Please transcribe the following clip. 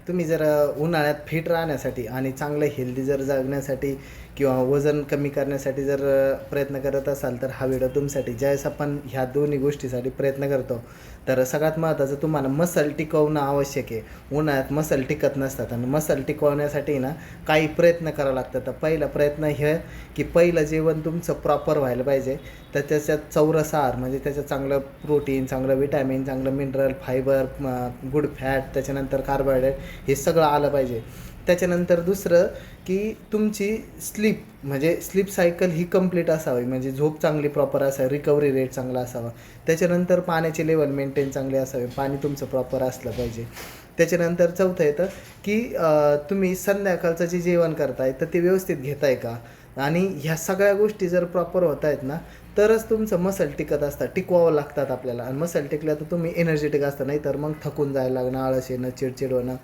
तुम्ही जर उन्हाळ्यात फिट राहण्यासाठी आणि चांगलं हेल्दी जर जगण्यासाठी किंवा वजन कमी करण्यासाठी जर प्रयत्न करत असाल तर हा व्हिडिओ तुमच्यासाठी. ज्यावेळेस आपण ह्या दोन्ही गोष्टीसाठी प्रयत्न करतो तर सगळ्यात महत्त्वाचं तुम्हाला मसल टिकवणं आवश्यक आहे. उन्हाळ्यात मसल टिकत नसतात आणि मसल टिकवण्यासाठी ना काही प्रयत्न करावे लागतात. तर पहिला प्रयत्न हे की पहिलं जेवण तुमचं प्रॉपर व्हायला पाहिजे. तर त्याच्यात चौरस आहार म्हणजे त्याच्यात चांगलं प्रोटीन, चांगलं विटॅमिन, चांगलं मिनरल, फायबर, गुड फॅट, त्याच्यानंतर कार्बोहायड्रेट हे सगळं आलं पाहिजे. त्याच्यानंतर दुसरं की तुमची स्लीप म्हणजे स्लीप सायकल ही कंप्लीट असावी, म्हणजे झोप चांगली प्रॉपर असावी, रिकव्हरी रेट चांगला असावा. त्याच्यानंतर पाण्याची लेवल मेंटेन चांगली असावी, पाणी तुमचं प्रॉपर असलं पाहिजे. त्याच्यानंतर चौथं येतं की तुम्ही संध्याकाळचं जे जेवण करताय तर ते व्यवस्थित घेताय का, आणि ह्या सगळ्या गोष्टी जर प्रॉपर होत आहेत ना तरच तुमचं मसल टिकत असतात, टिकवावं लागतात आपल्याला. आणि मसल टिकल्या तर तुम्ही एनर्जेटिक असता, नाही तर मग थकून जायला लागणं, आळस येणं, चिडचिड होणं